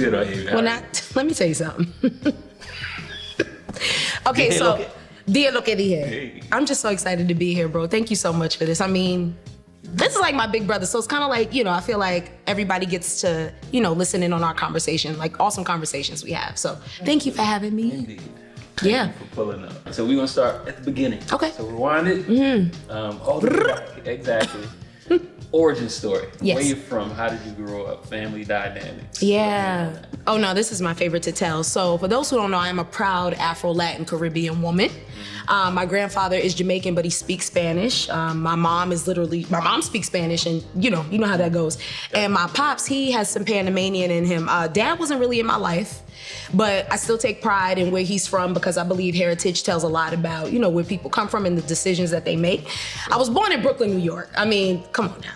good on here. Let me tell you something. Okay, so dear, look at here. Hey. I'm just so excited to be here, bro. Thank you so much for this. I mean, this is like my big brother, so it's kind of like, you know, I feel like everybody gets to, you know, listen in on our conversation, like awesome conversations we have. So thank you for having me. Indeed. Yeah. Thank you for pulling up. So we're gonna start at the beginning. Okay. So rewind it. Hold it back. Exactly. Origin story. Yes. Where you from? How did you grow up? Family dynamics. Yeah. Oh no, this is my favorite to tell. So for those who don't know, I am a proud Afro-Latin Caribbean woman. My grandfather is Jamaican, but he speaks Spanish. My mom speaks Spanish, and you know how that goes. And my pops, he has some Panamanian in him. Dad wasn't really in my life, but I still take pride in where he's from because I believe heritage tells a lot about, you know, where people come from and the decisions that they make. I was born in Brooklyn, New York. I mean, come on now.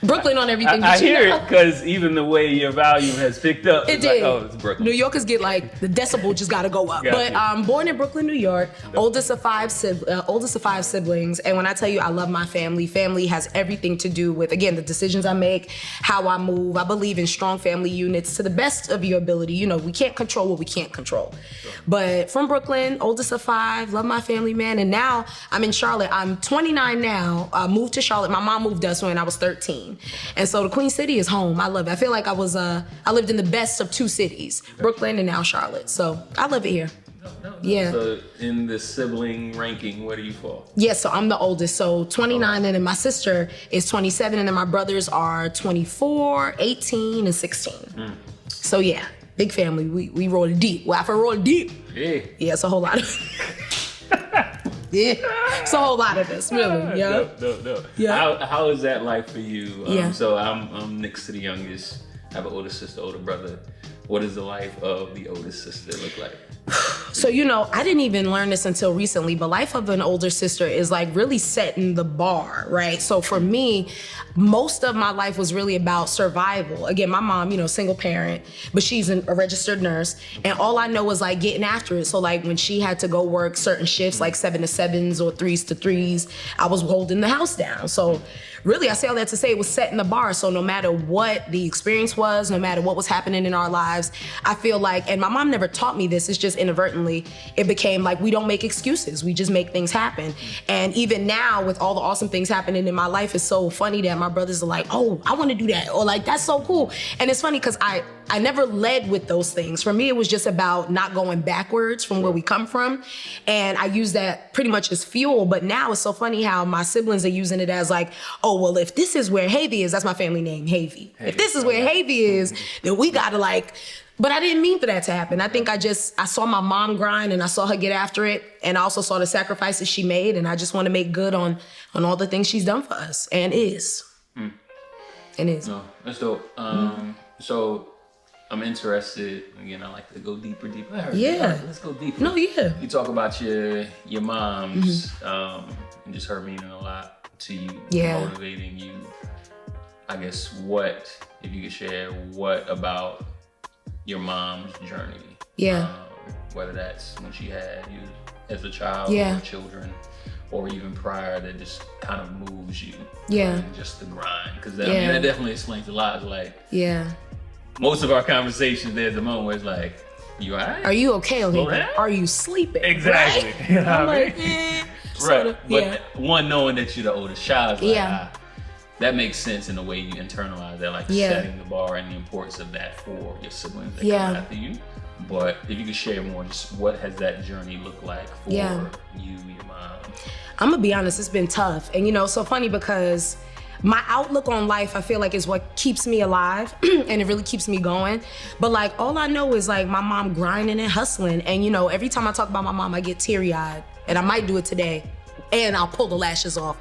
Brooklyn on everything. I hear it because even the way your volume has picked up, it it's did. like, oh, it's Brooklyn. New Yorkers get like, the decibel just gotta go up. But I'm born in Brooklyn, New York, oldest of five siblings. And when I tell you I love my family, family has everything to do with, again, the decisions I make, how I move. I believe in strong family units to the best of your ability. You know, we can't control what we can't control. Sure. But from Brooklyn, oldest of five, love my family, man. And now I'm in Charlotte. I'm 29 now, moved to Charlotte. My mom moved us when I was 13. And so the Queen City is home. I love it. I feel like I lived in the best of two cities, Brooklyn and now Charlotte. So I love it here. No. Yeah. So in the sibling ranking, where do you fall? Yeah, so I'm the oldest. So 29, and then my sister is 27, and then my brothers are 24, 18, and 16. So yeah, big family. We roll deep. Well, if I roll deep, yeah, it's a whole lot of yeah, it's a whole lot of this, really. Yeah. No. Yeah. How is that like for you? Yeah. So I'm next to the youngest. I have an older sister, older brother. What does the life of the oldest sister look like? So, you know, I didn't even learn this until recently, but life of an older sister is like really setting the bar, right? So for me, most of my life was really about survival. Again, my mom, you know, single parent, but she's a registered nurse. And all I know is like getting after it. So like when she had to go work certain shifts, like 7 to 7s or 3s to 3s, I was holding the house down. So really, I say all that to say it was setting the bar. So no matter what the experience was, no matter what was happening in our lives, I feel like, and my mom never taught me this, it's just inadvertently, it became like we don't make excuses, we just make things happen. And even now with all the awesome things happening in my life, it's so funny that my brothers are like, oh, I wanna do that, or like, that's so cool. And it's funny because I never led with those things. For me, it was just about not going backwards from where we come from. And I use that pretty much as fuel. But now it's so funny how my siblings are using it as like, oh, well, if this is where Havy is, that's my family name, Havy. If this is where Havy is, then we gotta like, but I didn't mean for that to happen. I think I saw my mom grind and I saw her get after it. And I also saw the sacrifices she made. And I just want to make good on all the things she's done for us and is. And is. No, that's dope. So I'm interested, again, I like to go deeper. Yeah. Let's go deeper. No, yeah. You talk about your moms, and just her meaning a lot to you, motivating you. I guess if you could share, what about your mom's journey? Yeah. Whether that's when she had you as a child or children, or even prior, that just kind of moves you. Yeah. Just the grind. Because that definitely explains a lot. It's like, yeah. Most of our conversations, there's a moment where it's like, you all right? Are you okay? Are you sleeping? Exactly. Right? You know I'm what I like, mean? Right. But one, knowing that you're the oldest child, is like, that makes sense in the way you internalize that, like setting the bar and the importance of that for your siblings that come after you. But if you could share more, just what has that journey looked like for you, your mom? I'm gonna be honest, it's been tough. And you know, so funny because my outlook on life, I feel like, is what keeps me alive and it really keeps me going. But like, all I know is like my mom grinding and hustling. And you know, every time I talk about my mom, I get teary-eyed, and I might do it today and I'll pull the lashes off.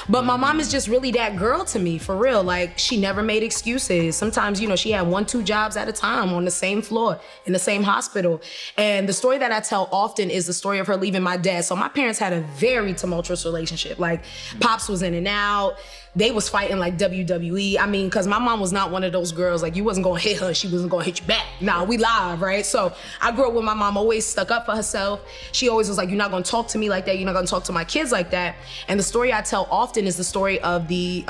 But my mom is just really that girl to me, for real. Like, she never made excuses. Sometimes, you know, she had 1-2 jobs at a time on the same floor in the same hospital. And the story that I tell often is the story of her leaving my dad. So my parents had a very tumultuous relationship. Like, Pops was in and out. They was fighting like WWE. I mean, cause my mom was not one of those girls, like you wasn't gonna hit her, she wasn't gonna hit you back. Nah, we live, right? So I grew up with my mom always stuck up for herself. She always was like, you're not gonna talk to me like that, you're not gonna talk to my kids like that. And the story I tell often is the story of the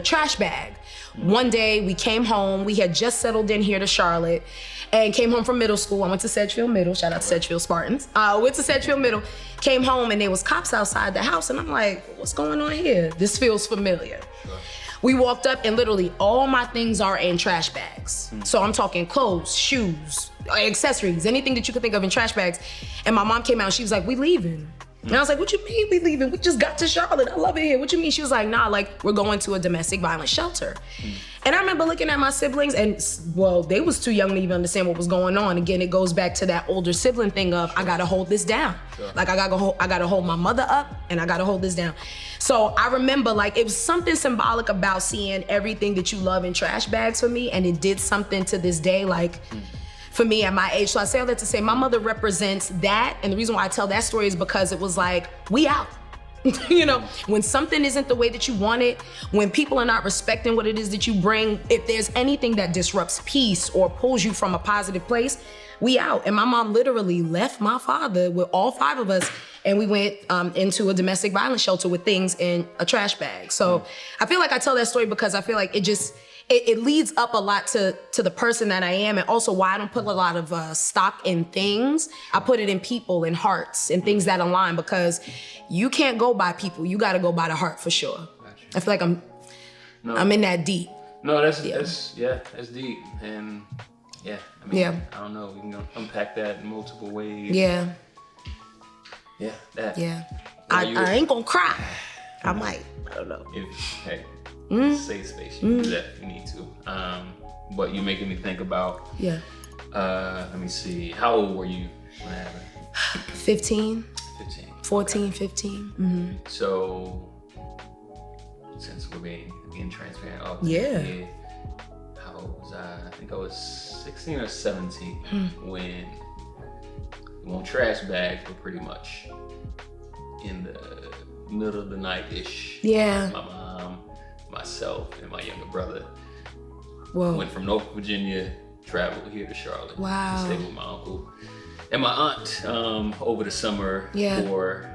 trash bag. One day we came home. We had just settled in here to Charlotte and came home from middle school. I went to Sedgefield Middle. Shout out to Sedgefield Spartans. Went to Sedgefield Middle, came home, and there was cops outside the house. And I'm like, what's going on here? This feels familiar. Sure. We walked up and literally all my things are in trash bags. So I'm talking clothes, shoes, accessories, anything that you could think of in trash bags. And my mom came out and she was like, we leaving. And I was like, what you mean we leaving? We just got to Charlotte. I love it here. What you mean? She was like, nah, like we're going to a domestic violence shelter. And I remember looking at my siblings and, well, they was too young to even understand what was going on. Again, it goes back to that older sibling thing of, I gotta hold this down. Sure. Like I gotta hold my mother up and I gotta hold this down. So I remember like, it was something symbolic about seeing everything that you love in trash bags for me. And it did something to this day, like, for me at my age. So I say all that to say my mother represents that. And the reason why I tell that story is because it was like, we out. You know, when something isn't the way that you want it, when people are not respecting what it is that you bring, if there's anything that disrupts peace or pulls you from a positive place, we out. And my mom literally left my father with all 5 of us and we went into a domestic violence shelter with things in a trash bag. So I feel like I tell that story because I feel like it leads up a lot to the person that I am, and also why I don't put a lot of stock in things. I put it in people and hearts and things that align, because you can't go by people. You got to go by the heart for sure. Gotcha. I feel like I'm in that deep. No, that's deep, and I mean, I don't know. We can unpack that in multiple ways. Yeah. Yeah. That. Yeah. I ain't gonna cry. I might. I don't know. Safe space. You can do that if you need to. But you're making me think about. Yeah. Let me see. How old were you when that happened? 15. 14, 15. Mm-hmm. So, since we're being transparent, how old was I? I think I was 16 or 17 when trash bags were pretty much in the middle of the night-ish. Yeah. My mom, myself, and my younger brother went from North Virginia, traveled here to Charlotte to stay with my uncle and my aunt over the summer for,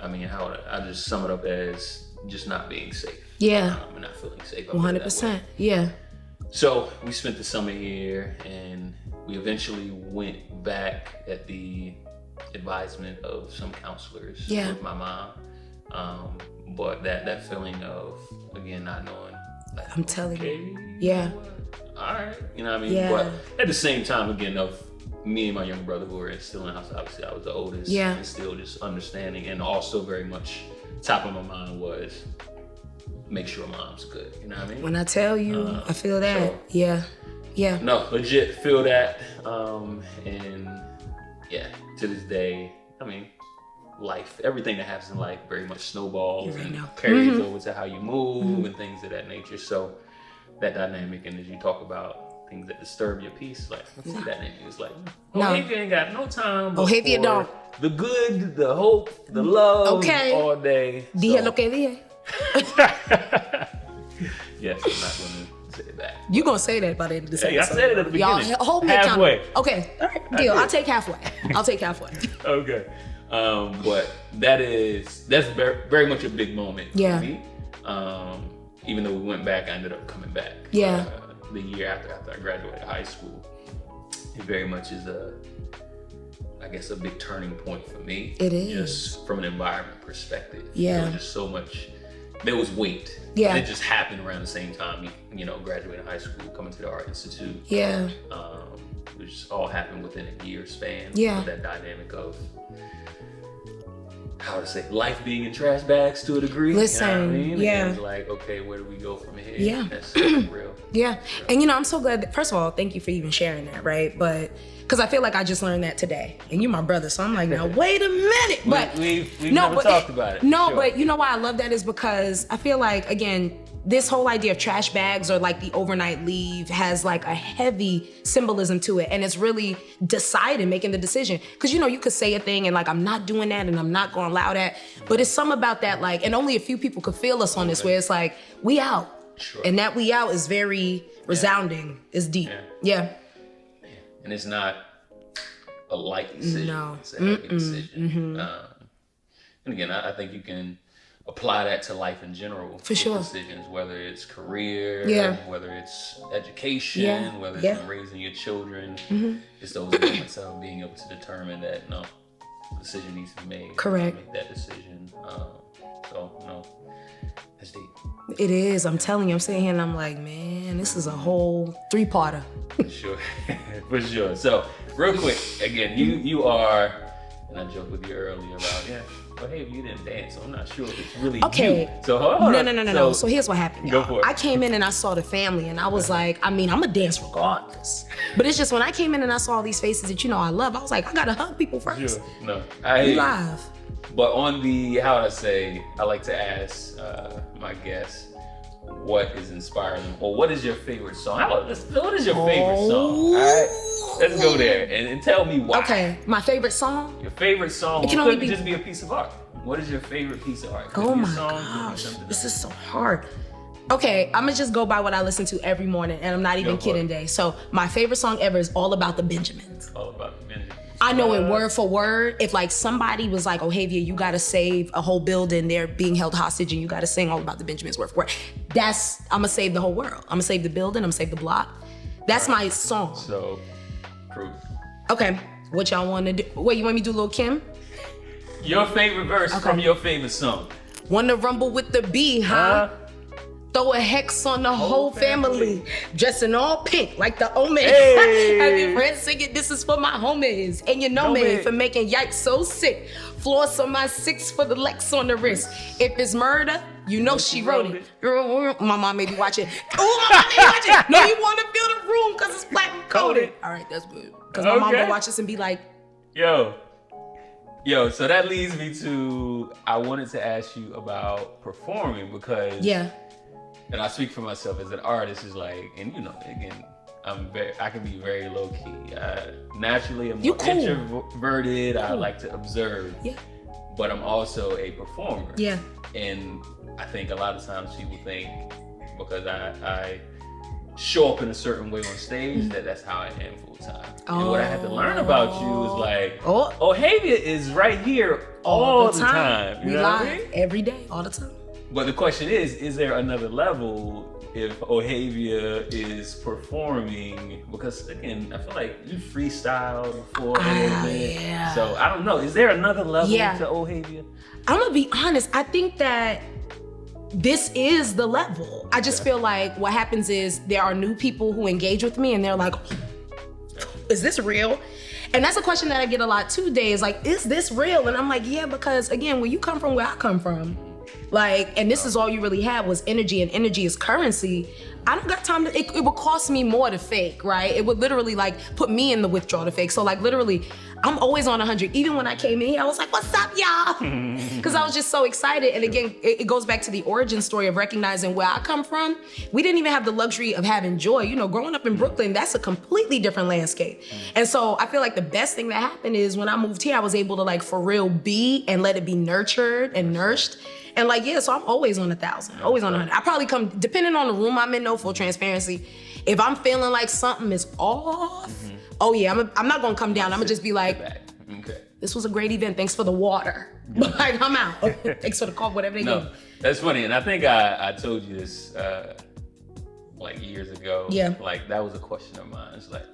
I just sum it up as just not being safe. Yeah. And not feeling safe. 100%. Yeah. So we spent the summer here, and we eventually went back at the advisement of some counselors with my mom. But that feeling of, again, not knowing. Like, I'm telling you. Yeah. All right. You know what I mean? Yeah. But at the same time, again, of me and my younger brother who were still in the house, obviously I was the oldest. Yeah. And still just understanding, and also very much top of my mind was make sure mom's good. You know what I mean? When I tell you, I feel that. So, yeah. No, legit feel that. And to this day, I mean, life, everything that happens in life very much snowballs and carries over to how you move and things of that nature. So that dynamic, and as you talk about things that disturb your peace, like I see that in you. It's like, Ohavia ain't got no time. Ohavia don't. The good, the hope, the love all day. Dije lo que dije. Yes, I'm not gonna say that. You gonna say that by the end of this episode. I said it at the beginning. Y'all hold me halfway. Okay, all right, deal. I'll take halfway. Okay. But that's very much a big moment for me. Even though we went back, I ended up coming back. Yeah. The year after I graduated high school. It very much is a big turning point for me. It is. Just from an environment perspective. Yeah. There was just so much, there was weight. Yeah. And it just happened around the same time, graduating high school, coming to the Art Institute. Yeah. It just all happened within a year span. Yeah. That dynamic of, how to say, life being in trash bags to a degree. Listen, you know what I mean? yeah. And it was like, okay, where do we go from here? Yeah. That's real. Yeah. And I'm so glad that, first of all, thank you for even sharing that, right? But, because I feel like I just learned that today. And you're my brother, so I'm like, now, wait a minute. But we've never talked about it. No, sure. But you know why I love that is because I feel like, again, this whole idea of trash bags or like the overnight leave has like a heavy symbolism to it. And it's really deciding, making the decision. Because you could say a thing and like, I'm not doing that and I'm not going to allow that. But it's something about that, like, and only a few people could feel us on this, where it's like, we out. Sure. And that we out is very resounding. It's deep. Yeah. And it's not a light decision. No. It's a heavy decision. And again, I think you can apply that to life in general. For sure. Decisions, whether it's career, whether it's education, whether it's in raising your children. It's those moments of being able to determine that no, the decision needs to be made. Correct. Make that decision. That's deep. It is. I'm telling you, I'm sitting here and I'm like, man, this is a whole 3-parter. For sure. For sure. So, real quick, again, you are, and I joked with you earlier about, well, hey, you didn't dance, so I'm not sure if it's really you. So, hold on. No. So, here's what happened, y'all. Go for it. I came in and I saw the family, and I was like, I mean, I'm going to dance regardless. But it's just when I came in and I saw all these faces that, I love, I was like, I got to hug people first. Sure. No. You live. But on the, I like to ask my guests, what is inspiring them, or what is your favorite song? What is your favorite song? All right, let's go there and tell me why. Okay, my favorite song? Your favorite song. It could just be a piece of art. What is your favorite piece of art? Oh my gosh, this is so hard. Okay, I'm gonna just go by what I listen to every morning, and I'm not even kidding, Day. So my favorite song ever is All About the Benjamins. All About the Benjamins. I know it word for word. If like somebody was like, Ohavia, you gotta save a whole building, they're being held hostage and you gotta sing All About the Benjamins word for word. I'm gonna save the whole world. I'm gonna save the building, I'm gonna save the block. That's my song. So, proof. Okay, what y'all wanna do? Wait, you want me to do Lil' Kim? Your favorite verse from your favorite song. Wanna rumble with the B, huh? Throw a hex on the whole family. Dressing all pink like the omen. Hey. Have your friends singing, this is for my homies. And you know me for making yikes so sick. Floss on my 6 for the Lex on the wrist. If it's murder, you know she wrote it. My mom may be watching. Oh, my mom may be watching. No, you want to feel the room because it's platinum coated. All right, that's good. Because my mom will watch this and be like, Yo, so that leads me to, I wanted to ask you about performing because and I speak for myself as an artist, is like, and again, I can be very low key. Naturally, I'm more introverted. I like to observe. But I'm also a performer. And I think a lot of times people think because I show up in a certain way on stage that's how I am full time. And what I had to learn about you is like, Ohavia is right here all the time. You know what I mean? Every day, all the time. But the question is there another level if Ohavia is performing? Because again, I feel like you freestyled before anything. So I don't know. Is there another level to Ohavia? I'm gonna be honest. I think that this is the level. I just feel like what happens is there are new people who engage with me and they're like, is this real? And that's a question that I get a lot too, Day, is like, is this real? And I'm like, yeah, because again, when you come from where I come from, like, and this is all you really had was energy, and energy is currency. I don't got time to, it would cost me more to fake, right? It would literally like put me in the withdrawal to fake. So like literally, I'm always on 100. Even when I came in here, I was like, what's up, y'all? Because I was just so excited. And again, it goes back to the origin story of recognizing where I come from. We didn't even have the luxury of having joy. Growing up in Brooklyn, that's a completely different landscape. And so I feel like the best thing that happened is when I moved here, I was able to like for real be and let it be nurtured and nourished. And like, so I'm always on 1,000, always on 100. I probably come, depending on the room I'm in, no full transparency. If I'm feeling like something is off, I'm not gonna come down. I'm gonna just be like, this was a great event. Thanks for the water. Like, I'm out. Thanks for the call, whatever they give. That's funny. And I think I told you this like years ago. Like that was a question of mine. It's like,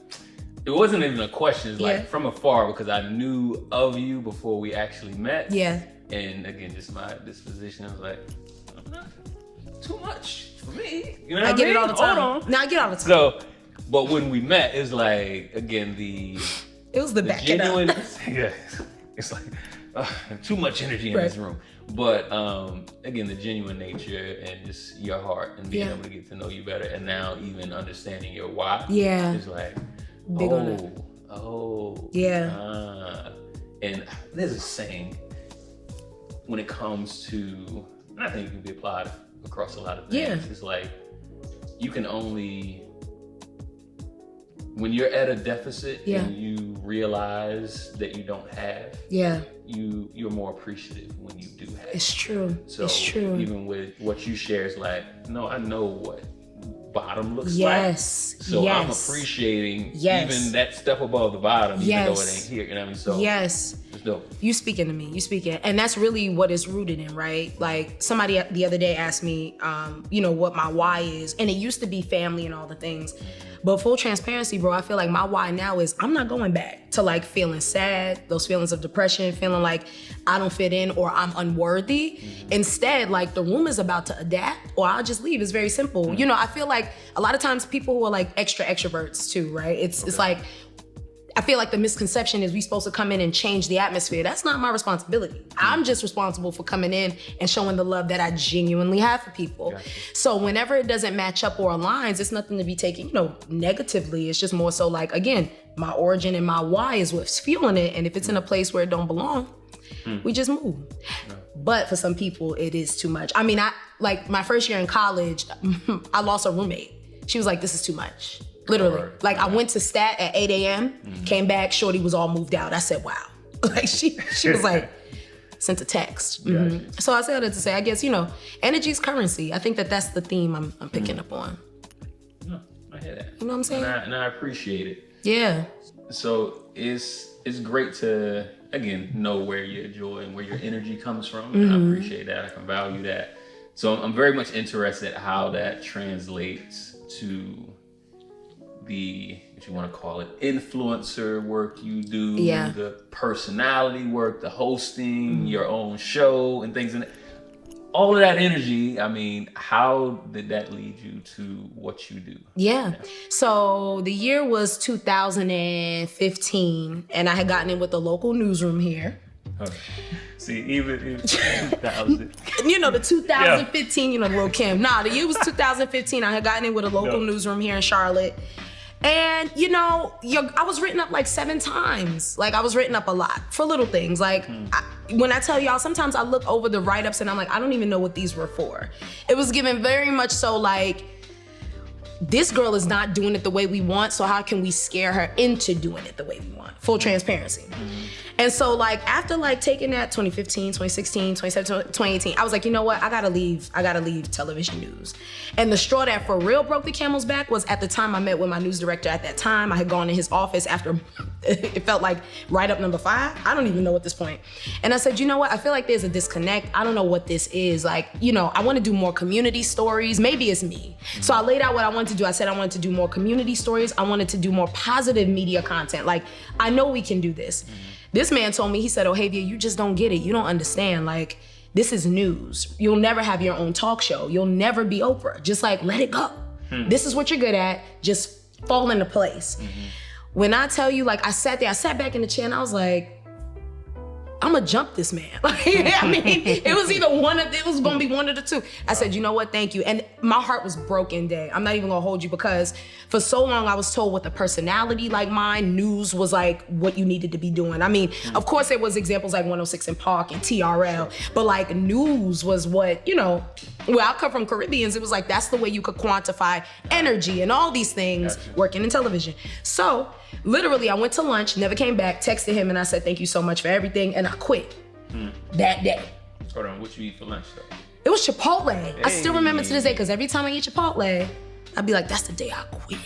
it wasn't even a question. It's like from afar because I knew of you before we actually met. And again, just my disposition, I was like, too much for me. You know what I get mean? it all the time. Hold on. No, I get it all the time. So, but when we met, it's like, again, it was the back genuine, it's like, too much energy in this room. But again, the genuine nature and just your heart and being able to get to know you better. And now even understanding your why. It's like, big on that. And there's a saying, when it comes to, and I think it can be applied across a lot of things, it's like, you can only, when you're at a deficit and you realize that you don't have, you're more appreciative when you do have. It's true. So it's true. Even with what you share is like, no, I know what bottom looks like. Yes. So I'm appreciating even that step above the bottom, even though it ain't here. You know what I mean? So it's dope. You speaking to me. You speaking. And that's really what it's rooted in, right? Like somebody the other day asked me, what my why is. And it used to be family and all the things. But full transparency, bro, I feel like my why now is I'm not going back to like feeling sad, those feelings of depression, feeling like I don't fit in or I'm unworthy. Instead, like the room is about to adapt or I'll just leave. It's very simple. I feel like a lot of times people who are like extroverts too, right? It's like, I feel like the misconception is we supposed to come in and change the atmosphere. That's not my responsibility. I'm just responsible for coming in and showing the love that I genuinely have for people. Gotcha. So whenever it doesn't match up or aligns, it's nothing to be taken, negatively. It's just more so like, again, my origin and my why is what's fueling it. And if it's in a place where it don't belong, we just move. Yeah. But for some people, it is too much. I mean, like my first year in college, I lost a roommate. She was like, this is too much. Literally. Like I went to stat at 8 a.m., came back, shorty was all moved out. I said, wow. Like she was like, sent a text. So I said it to say, I guess, energy is currency. I think that's the theme I'm picking up on. No, I hear that. You know what I'm saying? And I appreciate it. Yeah. So it's great to, again, know where your joy and where your energy comes from. And I appreciate that. I can value that. So I'm very much interested how that translates to the, what you want to call it, influencer work you do, the personality work, the hosting, your own show and things. And all of that energy, I mean, how did that lead you to what you do? Yeah. So the year was 2015 and I had gotten in with the local newsroom here. See, even 2000. The 2015, the little Kim. Nah, the year was 2015. I had gotten in with a local newsroom here in Charlotte. And, I was written up like 7 times. Like I was written up a lot for little things. Like when I tell y'all, sometimes I look over the write-ups and I'm like, I don't even know what these were for. It was given very much so like, this girl is not doing it the way we want, so how can we scare her into doing it the way we want? Full transparency. And so like after like taking that 2015, 2016, 2017, 2018, I was like, you know what? I gotta leave television news. And the straw that for real broke the camel's back was at the time I met with my news director at that time. I had gone in his office after it felt like write-up number 5. I don't even know at this point. And I said, you know what? I feel like there's a disconnect. I don't know what this is. Like, I wanna do more community stories. Maybe it's me. So I laid out what I wanted to do. I said I wanted to do more community stories. I wanted to do more positive media content. Like, I know we can do this. This man told me, he said, Ohavia, you just don't get it. You don't understand. Like, this is news. You'll never have your own talk show. You'll never be Oprah. Just like, let it go. This is what you're good at. Just fall into place. When I tell you, like, I sat back in the chair and I was like, I'm gonna jump this man. I mean, it was gonna be one of the two. I said, you know what, thank you. And my heart was broken, Dae. I'm not even gonna hold you because for so long I was told with a personality like mine, news was like what you needed to be doing. I mean, of course there was examples like 106 in Park and TRL, but like news was what, well, I come from Caribbeans, it was like that's the way you could quantify energy and all these things working in television. So literally, I went to lunch, never came back, texted him, and I said, thank you so much for everything, and I quit that day. Hold on, what you eat for lunch, though? It was Chipotle. Hey. I still remember to this day, because every time I eat Chipotle, I'd be like, that's the day I quit.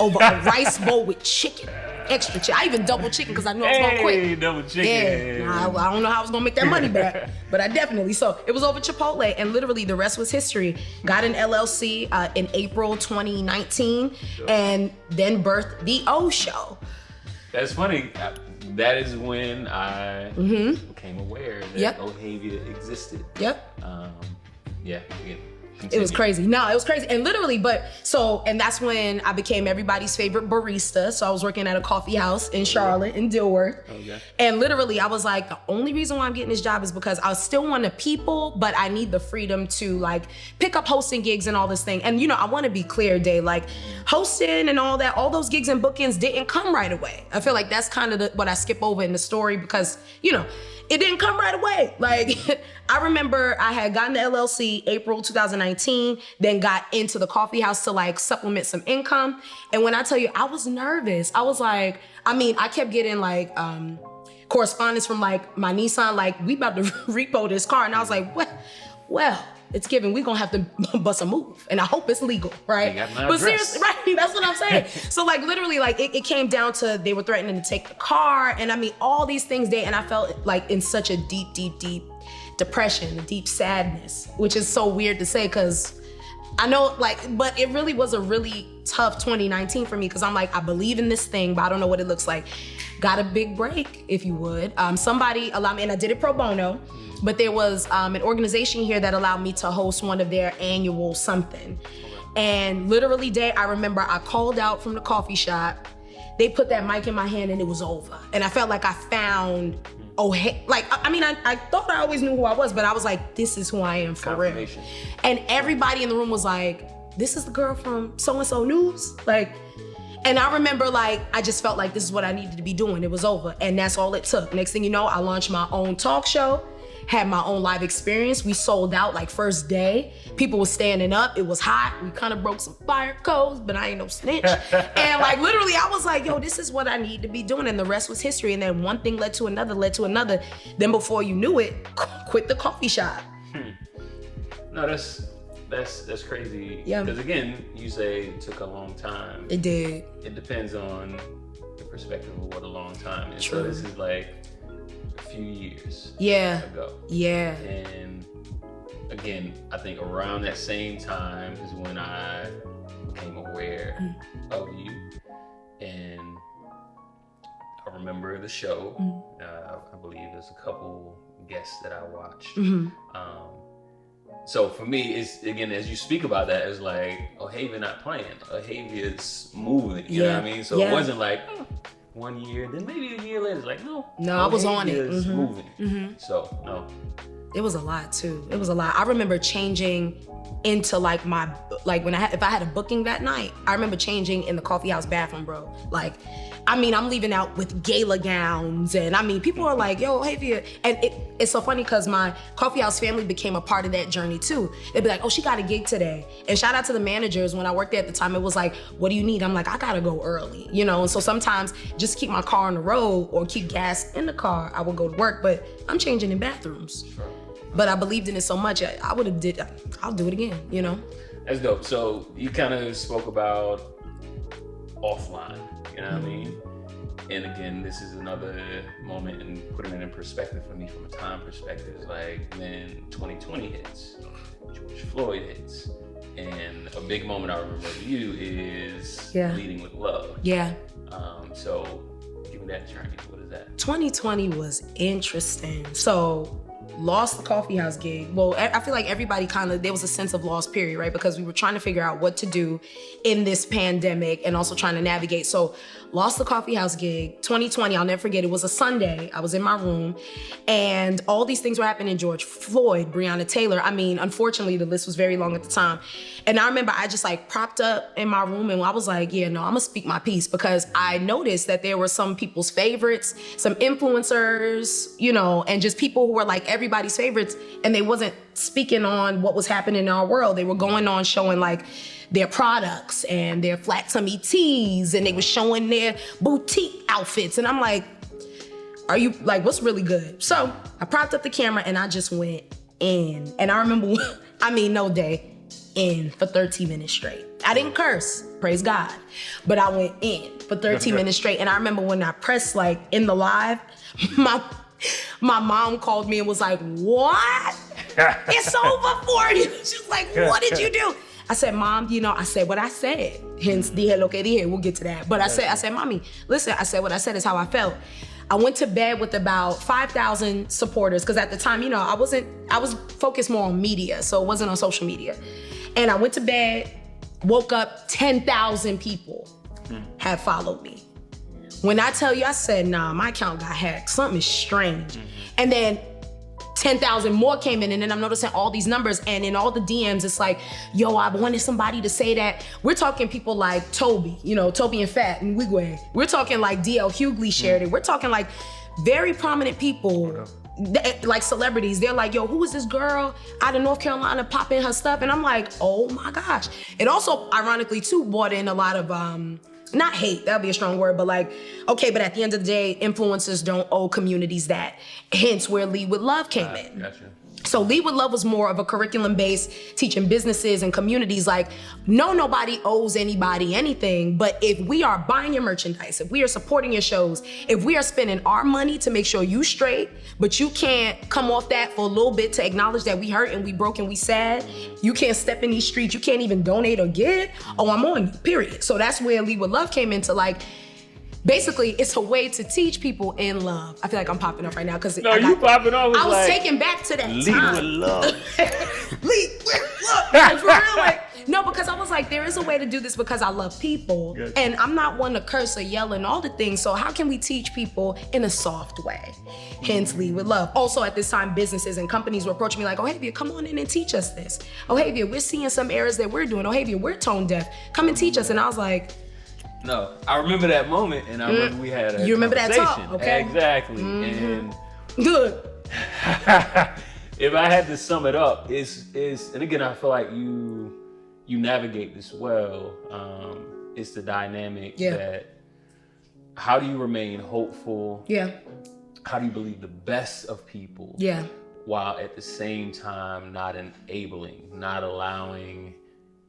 Over a rice bowl with chicken, extra chicken. I even double chicken, because I knew I was going to quit. Double chicken. Yeah, I don't know how I was going to make that money back, but I definitely. So it was over Chipotle, and literally the rest was history. Got an LLC in April 2019, and then birthed the O Show. That's funny. That is when I became aware that Ohavia existed. Continue. It was crazy. No, it was crazy. And literally, and that's when I became everybody's favorite barista. So I was working at a coffee house in Charlotte, in Dilworth. Okay. And literally, I was like, the only reason why I'm getting this job is because I still want to people, but I need the freedom to like pick up hosting gigs and all this thing. And I want to be clear, Dae, like hosting and all that, all those gigs and bookings didn't come right away. I feel like that's kind of what I skip over in the story because, it didn't come right away. Like, I remember I had gotten the LLC April 2019, then got into the coffee house to like supplement some income. And when I tell you, I was nervous. I was like, I kept getting like correspondence from like my Nissan, like we about to repo this car. And I was like, what? Well, it's given we gonna have to bust a move, and I hope it's legal, right? But seriously, right? That's what I'm saying. So like literally, like it came down to they were threatening to take the car, and I mean all these things there, and I felt like in such a deep depression, a deep sadness, which is so weird to say because I know like, but it really was a really tough 2019 for me because I'm like, I believe in this thing, but I don't know what it looks like. Got a big break, if you would. Somebody allowed me, and I did it pro bono, but there was an organization here that allowed me to host one of their annual something. And literally, I remember I called out from the coffee shop. They put that mic in my hand and it was over. And I felt like I found, I thought I always knew who I was, but I was like, this is who I am for real. And everybody in the room was like, this is the girl from so-and-so news? Like, and I remember like, I just felt like this is what I needed to be doing. It was over, and that's all it took. Next thing you know, I launched my own talk show, had my own live experience. We sold out like first day. People were standing up, it was hot. We kind of broke some fire codes, but I ain't no snitch. And like literally, I was like, yo, this is what I need to be doing, and the rest was history. And then one thing led to another. Then before you knew it, quit the coffee shop. No, that's crazy. Yeah. Because again, you say it took a long time. It did. It depends on the perspective of what a long time is. True. So this is like a few years ago. Yeah. And again, I think around that same time is when I became aware of you. And I remember the show. I believe there's a couple guests that I watched. So for me, it's again, as you speak about that, it's like Ohavia not playing. Ohavia's moving, you know what I mean? So it wasn't like 1 year, then maybe a year later, it's like, no, I was on it. Ohavia's moving. So, no. It was a lot too. It was a lot. I remember changing into like if I had a booking that night, I remember changing in the coffee house bathroom, bro. Like, I mean, I'm leaving out with gala gowns, and I mean, people are like, yo, Ohavia. And it's so funny because my coffee house family became a part of that journey too. They'd be like, oh, she got a gig today. And shout out to the managers. When I worked there at the time, it was like, what do you need? I'm like, I gotta go early, you know? And so sometimes just keep my car on the road or keep gas in the car, I would go to work, but I'm changing in bathrooms. But I believed in it so much, I'll do it again, you know? That's dope. So you kind of spoke about offline, you know what I mean? And again, this is another moment in putting it in perspective for me from a time perspective. It's like when 2020 hits, George Floyd hits, and a big moment I remember of you is Leading with Love. Yeah. So give me that journey. What is that? 2020 was interesting. So lost the coffee house gig. Well, I feel like everybody there was a sense of lost period, right? Because we were trying to figure out what to do in this pandemic and also trying to navigate. So lost the coffee house gig. 2020, I'll never forget, it was a Sunday. I was in my room and all these things were happening. George Floyd, Breonna Taylor. I mean, unfortunately, the list was very long at the time. And I remember I just like propped up in my room and I was like, yeah, no, I'm gonna speak my piece, because I noticed that there were some people's favorites, some influencers, you know, and just people who were like everybody's favorites, and they wasn't speaking on what was happening in our world. They were going on showing like their products and their flat tummy tees, and they were showing their boutique outfits. And I'm like, are you like, what's really good? So I propped up the camera and I just went in. And I remember, in for 13 minutes straight. I didn't curse, praise God, but I went in for 13 minutes straight. And I remember when I pressed like in the live, my mom called me and was like, what? It's over for you. She's like, what did you do? I said, Mom, you know, I said what I said. Hence, dije lo que dije. We'll get to that. But I said, Mommy, listen, I said what I said is how I felt. I went to bed with about 5,000 supporters, because at the time, you know, I was focused more on media, so it wasn't on social media. And I went to bed, woke up, 10,000 people had followed me. When I tell you, I said, nah, my account got hacked. Something is strange. And then 10,000 more came in, and then I'm noticing all these numbers, and in all the DMs, it's like, yo, I wanted somebody to say that. We're talking people like Toby, you know, Toby and Fat and Wigway. We're talking like DL Hughley shared it. We're talking like very prominent people, like celebrities. They're like, yo, who is this girl out of North Carolina popping her stuff? And I'm like, oh my gosh. It also, ironically too, brought in a lot of, not hate, that'd be a strong word, but like, okay, but at the end of the day, influencers don't owe communities that. Hence where Lead with Love came in. Gotcha. So Lead with Love was more of a curriculum-based, teaching businesses and communities like, no, nobody owes anybody anything, but if we are buying your merchandise, if we are supporting your shows, if we are spending our money to make sure you straight, but you can't come off that for a little bit to acknowledge that we hurt and we broke and we sad, you can't step in these streets, you can't even donate or give, oh, I'm on you, period. So that's where Lead with Love came into, like, basically, it's a way to teach people in love. I feel like I'm popping up right now because you popping up. I was taken back to that time. Lead with love. Lead with love. Like, for real, like, no, because I was like, there is a way to do this because I love people, and I'm not one to curse or yell and all the things. So how can we teach people in a soft way? Hence, Lead with Love. Also, at this time, businesses and companies were approaching me like, Ohavia, come on in and teach us this. Ohavia, we're seeing some errors that we're doing. Ohavia, we're tone deaf. Come and teach us. And I was like, no, I remember that moment, and I remember we had a You remember that talk, conversation. okay? Exactly. And good. if I had to sum it up, is and again, I feel like you navigate this well. It's the dynamic that how do you remain hopeful? Yeah. How do you believe the best of people? Yeah. While at the same time not enabling, not allowing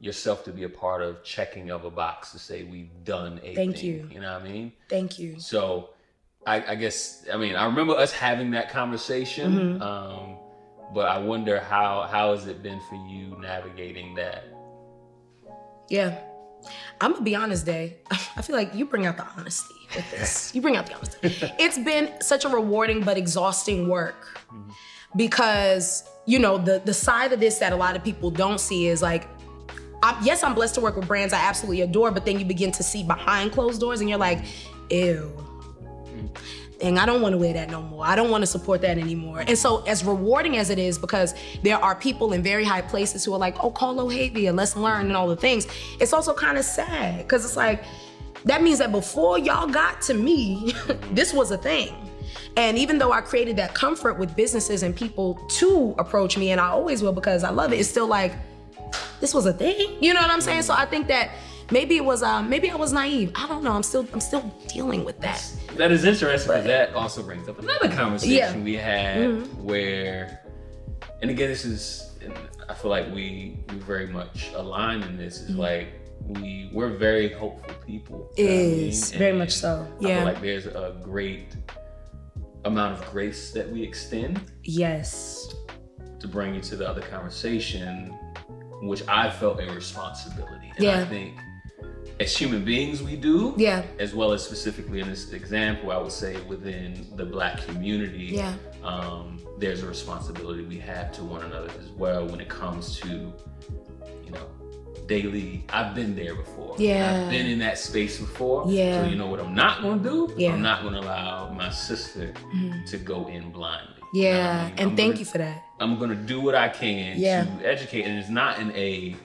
yourself to be a part of checking of a box to say we've done a Thank thing. you. You know what I mean? Thank you. So I guess, I mean, I remember us having that conversation, but I wonder how has it been for you navigating that? Yeah. I'm gonna be honest, Dae. I feel like you bring out the honesty with this. You bring out the honesty. It's been such a rewarding but exhausting work because, you know, the side of this that a lot of people don't see is like, yes, I'm blessed to work with brands I absolutely adore, but then you begin to see behind closed doors and you're like, ew. Dang, I don't want to wear that no more. I don't want to support that anymore. And so as rewarding as it is, because there are people in very high places who are like, oh, call Ohavia, let's learn and all the things. It's also kind of sad because it's like, that means that before y'all got to me, this was a thing. And even though I created that comfort with businesses and people to approach me, and I always will because I love it, it's still like, this was a thing. You know what I'm saying? So I think that maybe it was, maybe I was naive. I don't know. I'm still dealing with that. That is interesting because that also brings up another conversation we had where, and again, this is, I feel like we very much align in this. Is like we're very hopeful people. Is very much so. Yeah. I feel like there's a great amount of grace that we extend. Yes. To bring you to the other conversation, which I felt a responsibility. And I think as human beings we do, as well as specifically in this example, I would say within the Black community, there's a responsibility we have to one another as well when it comes to, you know, Dae-Lee. I've been there before. I've been in that space before. So you know what I'm not gonna do? I'm not gonna allow my sister to go in blindly. You know what I mean? And thank you for that. I'm gonna do what I can to educate, and it's not in a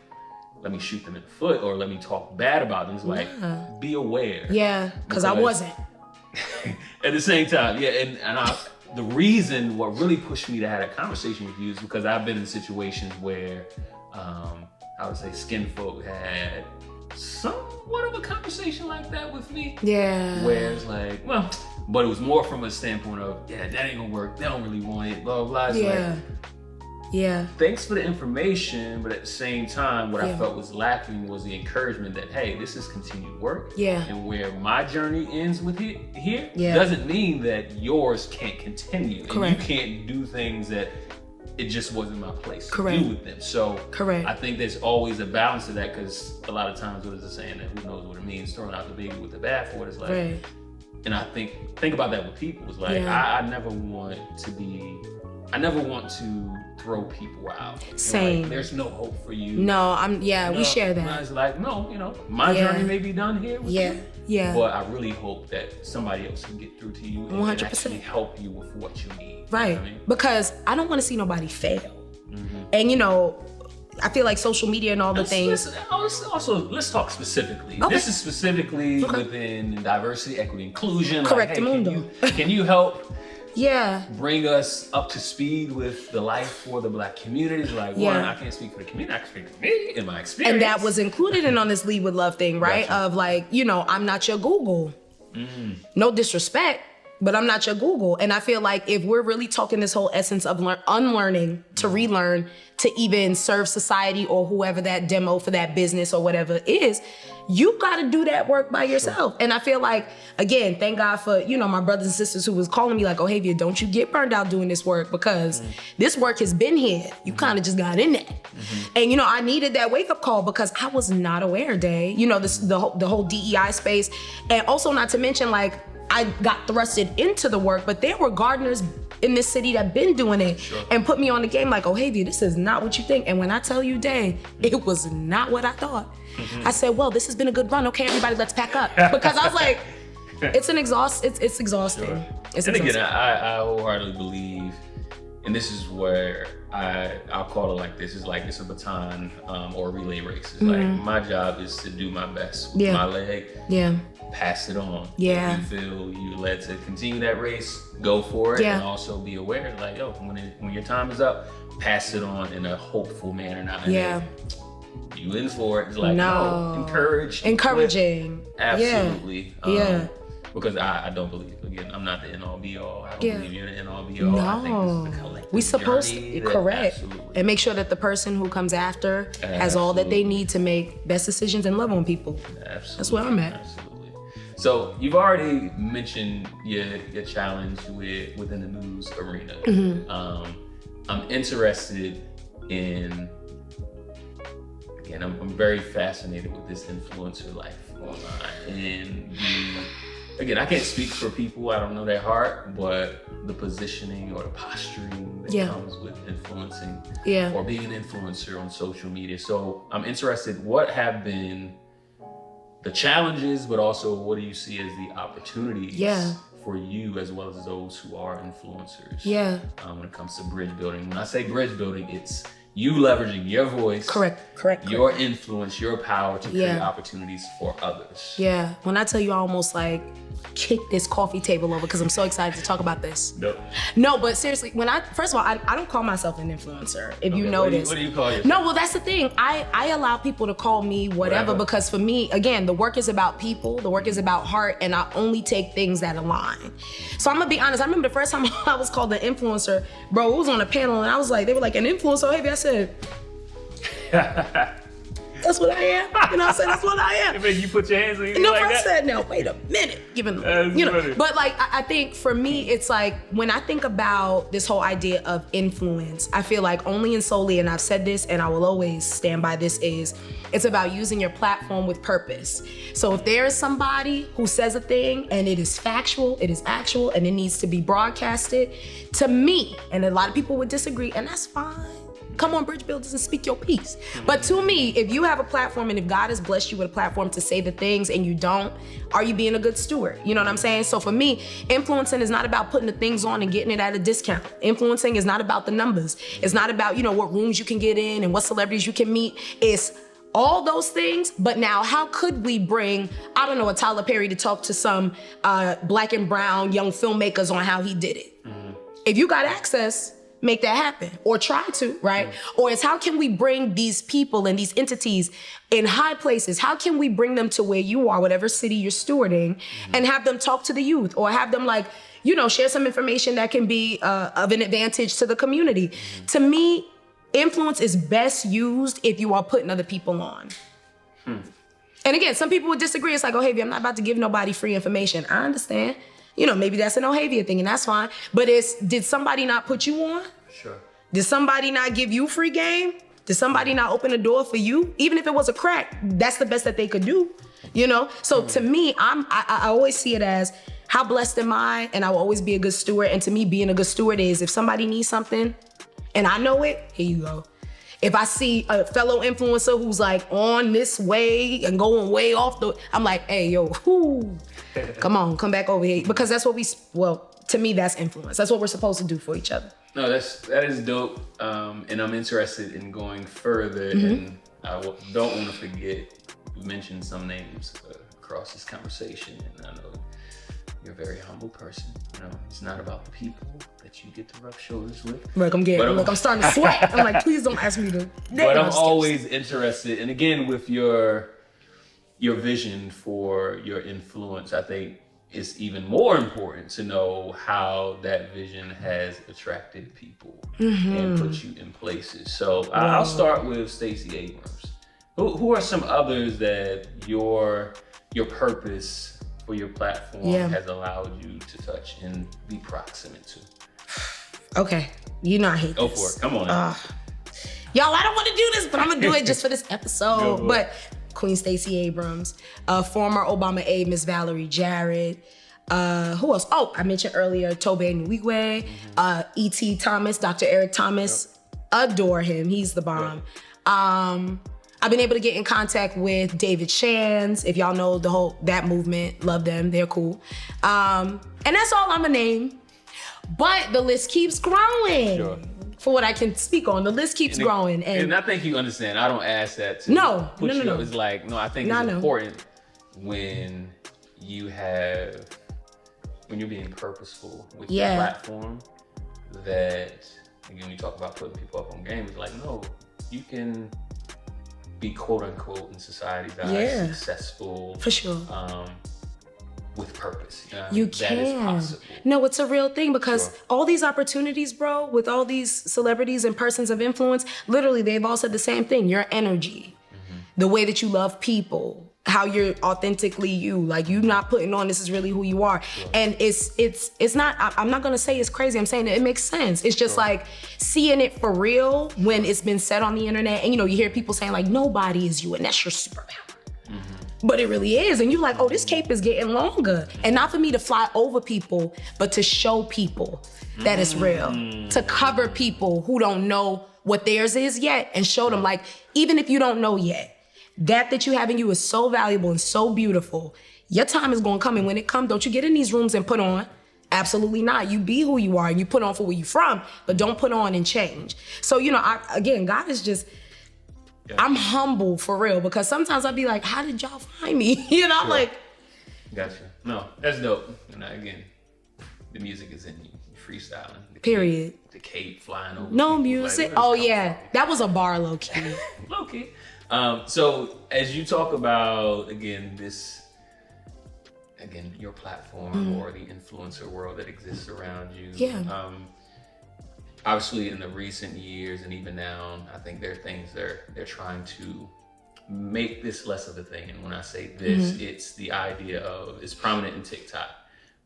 let me shoot them in the foot or let me talk bad about them. It's like be aware. Because I wasn't. At the same time, the reason what really pushed me to have that conversation with you is because I've been in situations where I would say skin folk had somewhat of a conversation like that with me. Where it's like, well, but it was more from a standpoint of, that ain't gonna work. They don't really want it, blah, blah, blah. It's like, thanks for the information, but at the same time, what I felt was lacking was the encouragement that, hey, this is continued work. And where my journey ends with here doesn't mean that yours can't continue. And you can't do things that it just wasn't my place to do with them. So I think there's always a balance to that because a lot of times what is the saying that who knows what it means, throwing out the baby with the bathwater is like, and I think about that with people. It's like, I never want to throw people out. Same. Like, there's no hope for you. No, we share that. I was like, no, you know, my journey may be done here with you. But I really hope that somebody else can get through to you and 100%. actually help you with what you need. Right. You know what I mean? Because I don't want to see nobody fail. And you know, I feel like social media and all the things. Let's talk specifically. This is specifically within diversity, equity, inclusion. Correct, like, hey, can you help bring us up to speed with the life for the Black communities? Like, one, I can't speak for the community, I can speak for me in my experience. And that was included in on this Lead with Love thing, right? Gotcha. Of like, you know, I'm not your Google. No disrespect. but I'm not your Google. And I feel like if we're really talking this whole essence of unlearning to relearn to even serve society or whoever that demo for that business or whatever is, you got to do that work by yourself. And I feel like, again, thank God for, my brothers and sisters who was calling me like, Ohavia, don't you get burned out doing this work, because this work has been here. You kind of just got in there. And, I needed that wake up call because I was not aware, Dae, the whole DEI space. And also not to mention, like, I got thrusted into the work, but there were gardeners in this city that been doing it and put me on the game like, Ohavia, this is not what you think. And when I tell you, Dae, it was not what I thought. I said, well, this has been a good run. Okay, everybody, let's pack up. Because I was like, it's exhausting. It's exhausting. Again, I wholeheartedly believe, and this is where I'll call it like this, is like it's a baton or a relay race. It's like my job is to do my best with my leg. Pass it on. If you feel you're led to continue that race, go for it. And also be aware, like, yo, when your time is up, pass it on in a hopeful manner, not you in for it. It's like, no, encouraging. Absolutely. Because I don't believe, again, I'm not the end all be all. I don't believe you're the end all be all. No. I think this is a collective we supposed to, correct. And make sure that the person who comes after has all that they need to make best decisions and love on people. That's where I'm at. Absolutely. So you've already mentioned your challenge within the news arena. I'm interested in, again, I'm very fascinated with this influencer life online. And again, I can't speak for people, I don't know their heart, but the positioning or the posturing that comes with influencing or being an influencer on social media. So I'm interested, what have been the challenges, but also what do you see as the opportunities for you as well as those who are influencers when it comes to bridge building? When I say bridge building, it's you leveraging your voice, correct, your influence, your power to create opportunities for others. When I tell you, I almost like kick this coffee table over because I'm so excited to talk about this. No, but seriously, first of all, I don't call myself an influencer. If you notice, what do you call yourself? No, well, that's the thing. I allow people to call me whatever because for me, again, the work is about people, the work is about heart, and I only take things that align. So I'm gonna be honest. I remember the first time I was called an influencer, bro. It was on a panel, and I was like, they were like, an influencer. Hey, I said, that's what I am. I said, that's what I am. You put your hands on you no, like I that? said, no, wait a minute. But like, I think for me, it's like, when I think about this whole idea of influence, I feel like only and solely, and I've said this and I will always stand by this, it's about using your platform with purpose. So if there is somebody who says a thing and it is factual, it is actual, and it needs to be broadcasted, to me, and a lot of people would disagree, and that's fine. Come on, bridge builders, and speak your piece. But to me, if you have a platform and if God has blessed you with a platform to say the things and you don't, are you being a good steward? You know what I'm saying? So for me, influencing is not about putting the things on and getting it at a discount. Influencing is not about the numbers. It's not about, what rooms you can get in and what celebrities you can meet. It's all those things, but now how could we bring, I don't know, a Tyler Perry to talk to some black and brown young filmmakers on how he did it? If you got access, make that happen, or try to, right? Or it's how can we bring these people and these entities in high places, how can we bring them to where you are, whatever city you're stewarding, and have them talk to the youth, or have them share some information that can be of an advantage to the community. To me, influence is best used if you are putting other people on. And again, some people would disagree. It's like, Ohavia, I'm not about to give nobody free information. I understand. Maybe that's an Ohavia thing, and that's fine. But did somebody not put you on? Sure. Did somebody not give you free game? Did somebody not open a door for you? Even if it was a crack, that's the best that they could do, So to me, I always see it as, how blessed am I? And I will always be a good steward. And to me, being a good steward is, if somebody needs something and I know it, here you go. If I see a fellow influencer who's like on this way and going way off I'm like, hey, yo, come on, come back over here. Because that's what to me, that's influence. That's what we're supposed to do for each other. No, that is dope. And I'm interested in going further. And I don't want to forget, you mentioned some names across this conversation. And I know you're a very humble person. It's not about the people that you get to rub shoulders with. Look, I'm starting to sweat. I'm like, please don't ask me to. But I'm always interested. And again, with your vision for your influence, I think it's even more important to know how that vision has attracted people and put you in places. So I'll start with Stacey Abrams. Who are some others that your purpose for your platform has allowed you to touch and be proximate to? Okay, you know I hate Go this. for it. Come on. Y'all, I don't want to do this, but I'm gonna do it just for this episode. But Queen Stacey Abrams, former Obama aide Miss Valerie Jarrett. Who else? Oh, I mentioned earlier Tobe Nwigwe, E.T. Thomas, Dr. Eric Thomas. Adore him. He's the bomb. I've been able to get in contact with David Shands. If y'all know that movement, love them. They're cool. And that's all I'm gonna name. But the list keeps growing. Sure. For what I can speak on, the list keeps growing. And I think you understand. I don't ask that to put you up. It's like, I think it's important when you're being purposeful with your platform, that, again, you talk about putting people up on game. It's like, no, you can be quote unquote in society's eyes successful. For sure. With purpose. You can. That is possible. No, it's a real thing, because all these opportunities, bro, with all these celebrities and persons of influence, literally they've all said the same thing. Your energy, the way that you love people, how you're authentically you, like you not putting on this is really who you are. And it's not, I'm not gonna say it's crazy, I'm saying that it makes sense. It's just like seeing it for real when it's been said on the internet, and you hear people saying like, nobody is you and that's your superpower. But it really is. And you're like, oh, this cape is getting longer. And not for me to fly over people, but to show people that it's real. To cover people who don't know what theirs is yet, and show them, like, even if you don't know yet, that you have in you is so valuable and so beautiful. Your time is gonna come, and when it comes, don't you get in these rooms and put on. Absolutely not. You be who you are and you put on for where you're from, but don't put on and change. So, God is just, I'm humble for real, because sometimes I'd be like, how did y'all find me? Like. Gotcha. No, that's dope. Again, the music is in you. Freestyling. Period. The cape flying over. No music. Like, that was a bar, low key. Low key. So as you talk about, your platform or the influencer world that exists around you. Obviously, in the recent years and even now, I think there are things they're trying to make this less of a thing. And when I say this, it's the idea of, it's prominent in TikTok,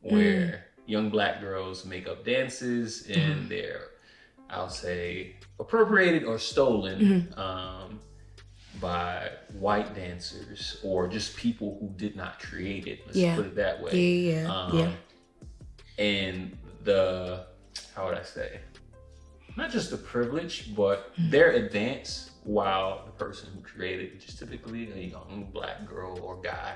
where young Black girls make up dances and they're, I'll say, appropriated or stolen by white dancers or just people who did not create it. Let's put it that way. And how would I say? Not just the privilege, but their advance, while the person who created, which is typically a young Black girl or guy,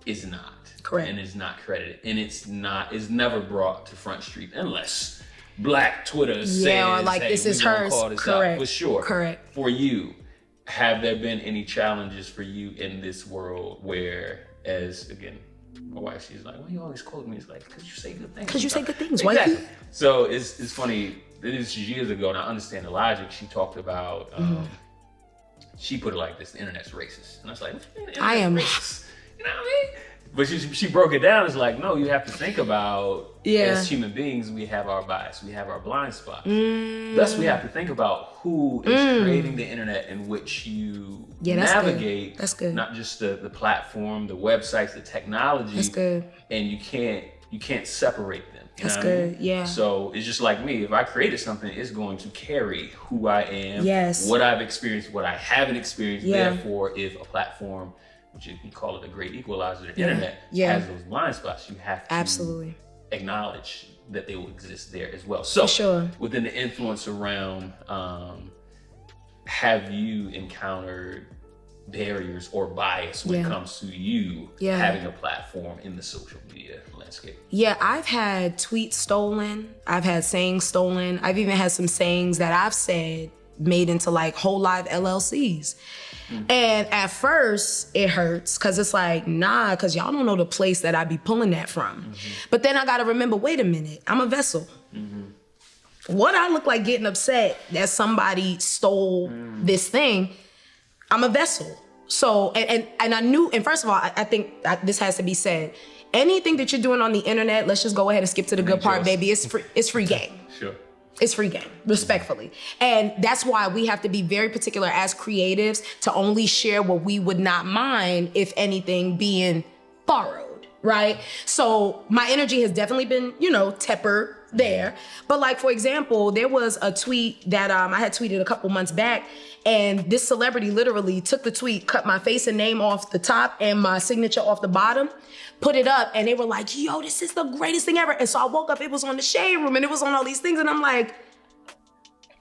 is not. Correct. And is not credited. And it's never brought to Front Street unless Black Twitter says, or like, hey, this is hers. Correct. For sure. Correct. For you, have there been any challenges for you in this world where, as again, my wife, she's like, why you always quote me? It's like, because you say good things. Because you say good things, exactly. Wifey. So it's funny, this is years ago, and I understand the logic. She talked about, she put it like this, the internet's racist. And I was like, what do you mean the internet's racist? You know what I mean? But she broke it down. It's like, no, you have to think about, as human beings, we have our bias, we have our blind spots. Thus, we have to think about who is creating the internet in which you navigate. That's good. Not just the platform, the websites, the technology. That's good. And you can't separate them. That's good. Yeah. So it's just like me. If I created something, it's going to carry who I am, what I've experienced, what I haven't experienced. Therefore, if a platform, which you can call it a great equalizer, the internet, has those blind spots, you have to acknowledge that they will exist there as well. So within the influencer realm, have you encountered barriers or bias when it comes to you having a platform in the social media landscape? Yeah, I've had tweets stolen. I've had sayings stolen. I've even had some sayings that I've said made into like whole live LLCs. And at first it hurts because it's like, nah, because y'all don't know the place that I be pulling that from. But then I got to remember, wait a minute, I'm a vessel. What I look like getting upset that somebody stole this thing, I'm a vessel. So, and I knew, and first of all, I think this has to be said, anything that you're doing on the internet, let's just go ahead and skip to the good part, baby. It's free game. Sure. It's free game, respectfully. And that's why we have to be very particular as creatives to only share what we would not mind, if anything, being borrowed, right? So my energy has definitely been, tempered there. But like, for example, there was a tweet that I had tweeted a couple months back, and this celebrity literally took the tweet, cut my face and name off the top and my signature off the bottom, put it up, and they were like, yo, this is the greatest thing ever. And so I woke up, it was on the Shade Room, and it was on all these things, and I'm like,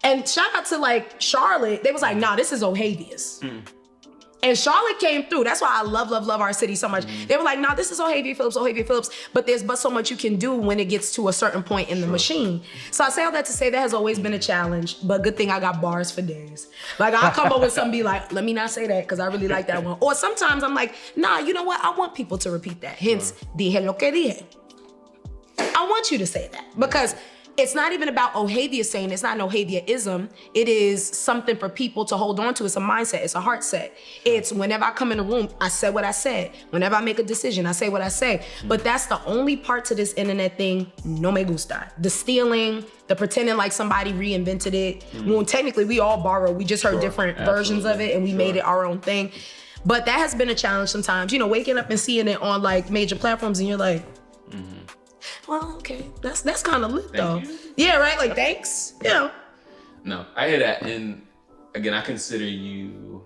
and shout out to like Charlotte, they was like, nah, this is Ohavia's. And Charlotte came through. That's why I love our city so much. They were like, nah, this is Ohavia Phillips. But there's but so much you can do when it gets to a certain point in the machine. So I say all that to say that has always been a challenge, but good thing I got bars for days. Like I'll come up with something, be like, let me not say that because I really like that one. Or sometimes I'm like, nah, you know what? I want people to repeat that. Hence, dije lo que dije. I want you to say that because it's not even about Ohavia saying it's not an Ohavia-ism. It is something for people to hold on to. It's a mindset. It's a heart set. It's whenever I come in a room, I say what I said. Whenever I make a decision, I say what I say. But that's the only part to this internet thing, no me gusta. The stealing, the pretending like somebody reinvented it. When technically we all borrow. We just heard different versions of it and we made it our own thing. But that has been a challenge sometimes. Waking up and seeing it on like major platforms and you're like, well, okay, that's kind of lit though. Yeah, right. Like, thanks. No, I hear that, and again, I consider you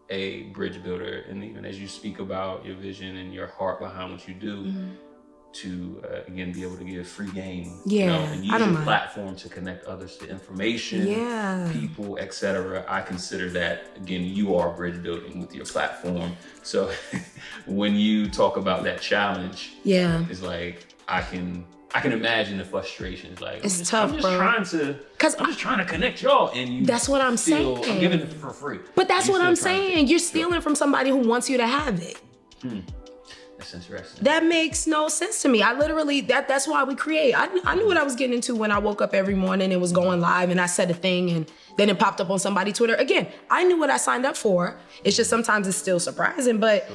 a bridge builder, and even as you speak about your vision and your heart behind what you do, to again be able to give free game, and use your platform to connect others to information, people, etc. I consider that again, you are bridge building with your platform. So when you talk about that challenge, it's like. I can imagine the frustrations. Like it's tough, bro. I'm just trying to connect y'all, and that's what I'm saying. I'm giving it for free. But that's what I'm saying. You're stealing from somebody who wants you to have it. That's interesting. That makes no sense to me. I literally that's why we create. I knew what I was getting into when I woke up every morning and was going live, and I said a thing, and then it popped up on somebody's Twitter. Again, I knew what I signed up for. It's just sometimes it's still surprising, but.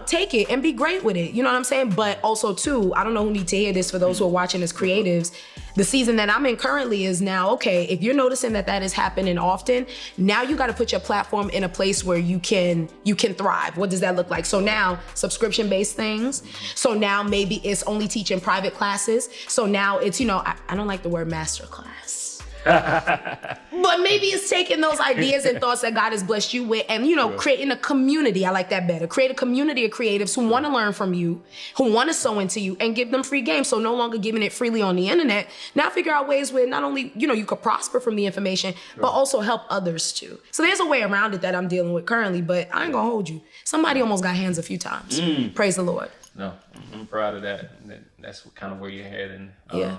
Take it and be great with it. You know what I'm saying? But also too, I don't know who need to hear this for those who are watching as creatives. The season that I'm in currently is now, okay, if you're noticing that is happening often, now you got to put your platform in a place where you can thrive. What does that look like? So now subscription-based things. So now maybe it's only teaching private classes. So now it's, I don't like the word master class. But maybe it's taking those ideas and thoughts that God has blessed you with and, creating a community. I like that better. Create a community of creatives who want to learn from you, who want to sow into you and give them free game. So no longer giving it freely on the internet. Now figure out ways where not only, you could prosper from the information, but also help others too. So there's a way around it that I'm dealing with currently, but I ain't gonna hold you. Somebody almost got hands a few times. Praise the Lord. No, I'm proud of that. That's kind of where you're heading.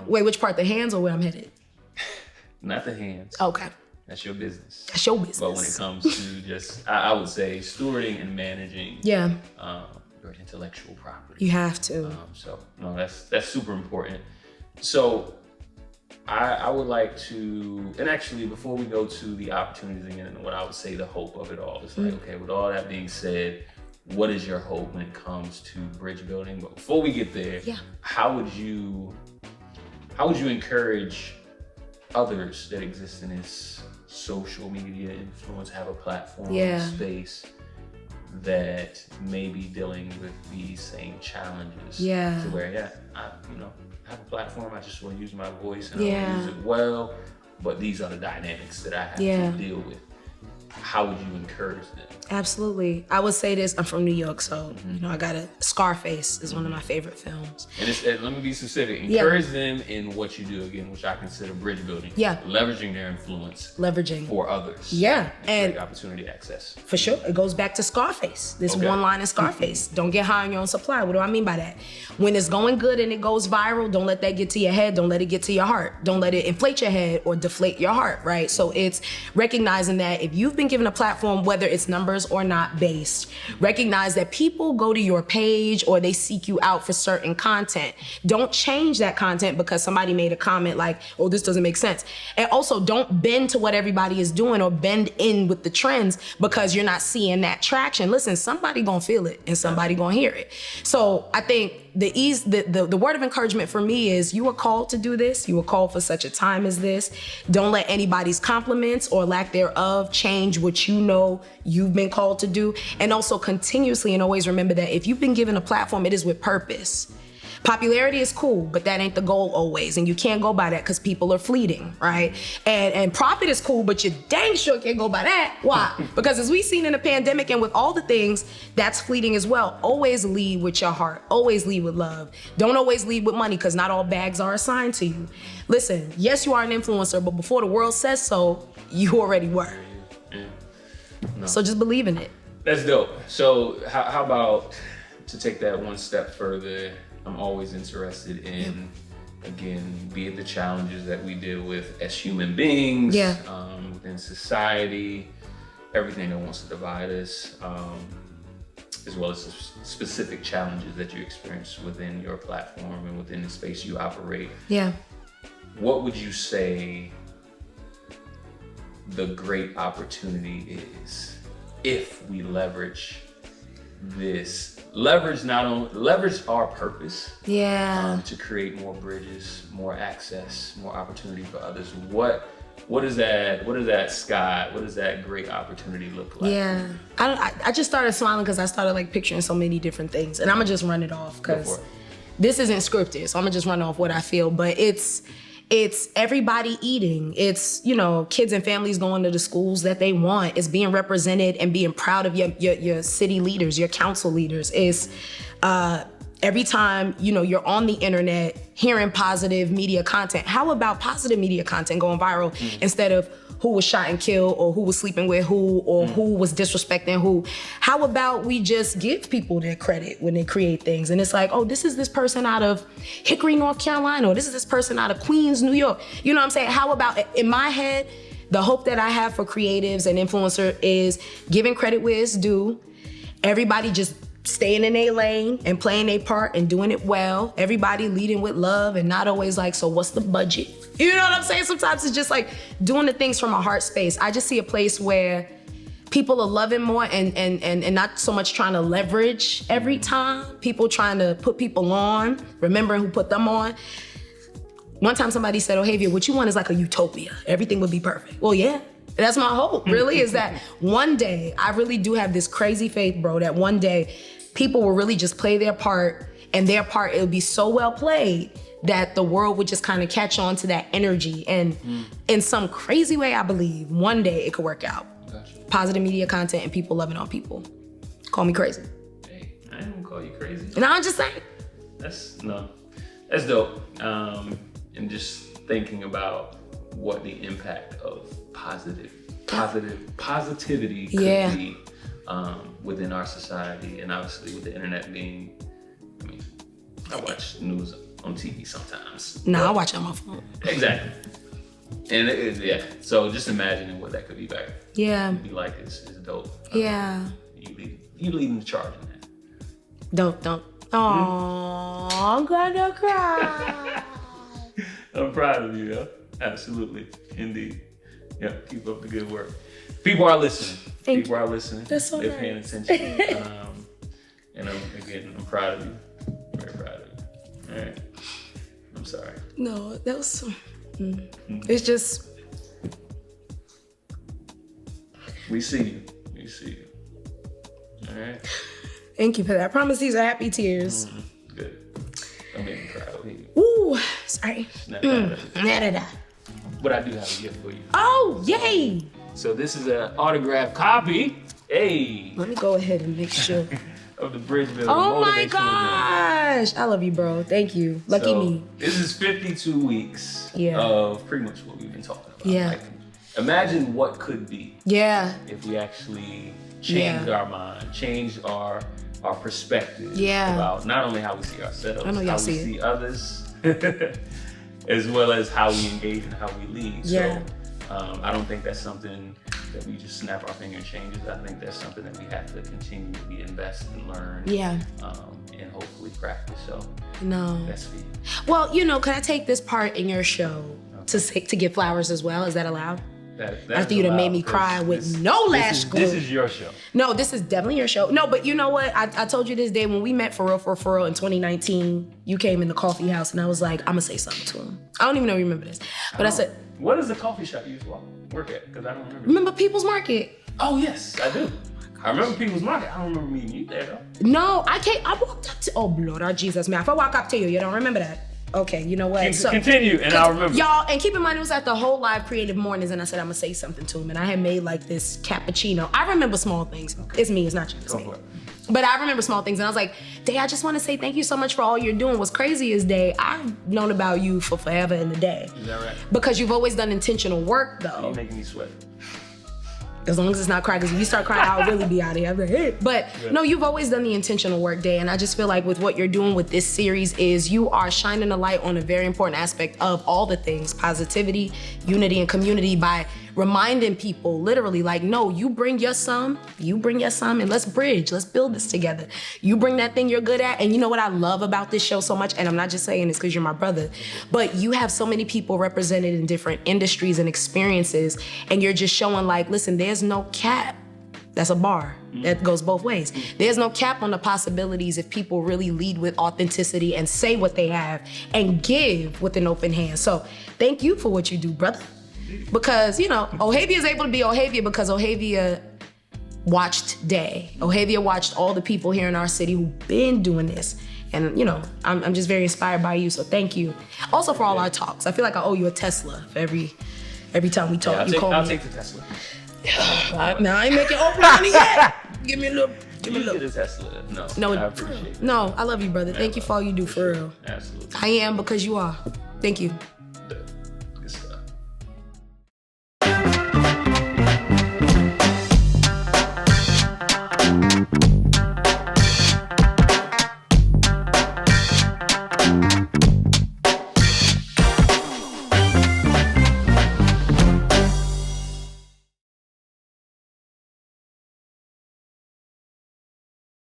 Wait, which part? The hands or where I'm headed? Not the hands. Okay. That's your business. That's your business. But when it comes to just, I would say, stewarding and managing your intellectual property. You have to. That's super important. So I would like to, and actually before we go to the opportunities again, and what I would say the hope of it all is like, okay, with all that being said, what is your hope when it comes to bridge building? But before we get there, how would you encourage others that exist in this social media influence, have a platform, space that may be dealing with these same challenges? To where, I have a platform, I just want to use my voice and I want to use it well, but these are the dynamics that I have to deal with. How would you encourage them? Absolutely. I would say this, I'm from New York, so I got Scarface is one of my favorite films. And let me be specific. Encourage them in what you do, again, which I consider bridge building. Leveraging their influence. For others. And opportunity access. For sure. It goes back to Scarface. This one line in Scarface. Don't get high on your own supply. What do I mean by that? When it's going good and it goes viral, don't let that get to your head. Don't let it get to your heart. Don't let it inflate your head or deflate your heart, right? So it's recognizing that if you've been been given a platform, whether it's numbers or not based, recognize that people go to your page or they seek you out for certain content. Don't change that content because somebody made a comment like, oh, this doesn't make sense. And also don't bend to what everybody is doing or bend in with the trends because you're not seeing that traction. Listen, somebody gonna feel it and somebody gonna hear it. So I think the word of encouragement for me is you were called to do this. You were called for such a time as this. Don't let anybody's compliments or lack thereof change what you know you've been called to do. And also continuously and always remember that if you've been given a platform, it is with purpose. Popularity is cool, but that ain't the goal always. And you can't go by that because people are fleeting, right? And profit is cool, but you dang sure can't go by that. Why? Because as we've seen in the pandemic and with all the things, that's fleeting as well. Always lead with your heart. Always lead with love. Don't always lead with money because not all bags are assigned to you. Listen, yes, you are an influencer, but before the world says so, you already were. Yeah. No. So just believe in it. That's dope. So how about to take that one step further? I'm always interested in, again, be it the challenges that we deal with as human beings, within society, everything that wants to divide us, as well as the specific challenges that you experience within your platform and within the space you operate. Yeah. What would you say the great opportunity is if we leverage our purpose to create more bridges, more access, more opportunity for others? What is that great opportunity look like? Yeah, I just started smiling because I started like picturing so many different things, and I'm gonna just run it off because this isn't scripted, so I'm gonna just run off what I feel. But it's everybody eating. It's, kids and families going to the schools that they want. It's being represented and being proud of your city leaders, your council leaders. It's every time, you're on the internet hearing positive media content. How about positive media content going viral instead of who was shot and killed or who was sleeping with who or who was disrespecting who? How about we just give people their credit when they create things? And it's like, oh, this is this person out of Hickory, North Carolina, or this is this person out of Queens, New York. You know what I'm saying? How about, in my head, the hope that I have for creatives and influencers is giving credit where it's due. Everybody just staying in their lane and playing their part and doing it well. Everybody leading with love and not always like, so what's the budget? You know what I'm saying? Sometimes it's just like doing the things from a heart space. I just see a place where people are loving more and not so much trying to leverage every time. People trying to put people on, remembering who put them on. One time somebody said, Ohavia, what you want is like a utopia. Everything would be perfect. Well, yeah. That's my hope, really, is that one day, I really do have this crazy faith, bro, that one day people will really just play their part, and their part, it'll be so well played that the world would just kind of catch on to that energy. And in some crazy way, I believe, one day it could work out. Gotcha. Positive media content and people loving on people. Call me crazy. Hey, I ain't gonna call you crazy. No, I'm just saying. That's dope. And just thinking about what the impact of positivity could be within our society, and obviously with the internet being, I watch news on TV sometimes. I watch it on my phone. Exactly. And so just imagining what that could be back. Yeah. Be like is dope. Yeah. You leading the charge in that. Don't. Oh, I'm gonna cry. I'm proud of you, yo. Absolutely. Indeed. Yeah, keep up the good work. People are listening. People are listening. That's so They're paying attention. And I'm proud of you. Very proud of you. All right. I'm sorry. No, that was so... It's just... We see you. All right. Thank you for that. I promise these are happy tears. Good. Don't make me cry. Ooh, sorry. But I do have a gift for you. Oh, yay! So this is an autographed copy. Hey. Let me go ahead and make sure. Of the Bridgeville. Oh my gosh. I love you, bro. Thank you. Lucky me. This is 52 weeks of pretty much what we've been talking about. Yeah. Like, imagine what could be. Yeah. If we actually changed our mind, changed our perspective about not only how we see ourselves, how we see others, as well as how we engage and how we lead. So I don't think that's something that we just snap our finger and change it. I think that's something that we have to continually invest and learn. Yeah. And hopefully practice. So no. that's for you. Well, can I take this part in your show to give flowers as well? Is that allowed? After you done made me cry with no lash glue. This is your show. No, this is definitely your show. No, but you know what? I told you this day when we met for real in 2019, you came in the coffee house and I was like, I'm gonna say something to him. I don't even know if you remember this. But I said, what is the coffee shop you used to work at? Because I don't remember. Remember People's Market? Oh, yes, I do. I remember People's Market. I don't remember meeting you there, though. No, I walked up to, oh, Lord, Jesus, man. If I walk up to you, you don't remember that. Okay, you know what? Continue, and I'll remember. Y'all, and keep in mind, it was at the whole live creative mornings, and I said, I'm gonna say something to him. And I had made like this cappuccino. I remember small things. Okay. It's me, it's not you, it's me. But I remember small things, and I was like, Dae, I just wanna say thank you so much for all you're doing. What's crazy is, Dae, I've known about you for forever and a day. Is that right? Because you've always done intentional work, though. You're making me sweat. As long as it's not crying, because if you start crying, I'll really be out of here. I'll be like, hey. But no, you've always done the intentional work, Dae, and I just feel like with what you're doing with this series is you are shining a light on a very important aspect of all the things, positivity, unity, and community by reminding people literally like, no, you bring your some, and let's bridge, let's build this together. You bring that thing you're good at, and you know what I love about this show so much, and I'm not just saying this because you're my brother, but you have so many people represented in different industries and experiences, and you're just showing like, listen, there's no cap. That's a bar. That goes both ways. There's no cap on the possibilities if people really lead with authenticity and say what they have and give with an open hand. So thank you for what you do, brother. Because, Ohavia is able to be Ohavia because Ohavia watched Dae. Ohavia watched all the people here in our city who've been doing this. And, I'm just very inspired by you, so thank you. Also for all our talks. I feel like I owe you a Tesla for every time we talk. I'll take the Tesla. Now I ain't making open money yet. Give me a little. Get a Tesla. No, I appreciate it. No, I love you, brother. Thank you for all you do, for real. Absolutely. I am because you are. Thank you.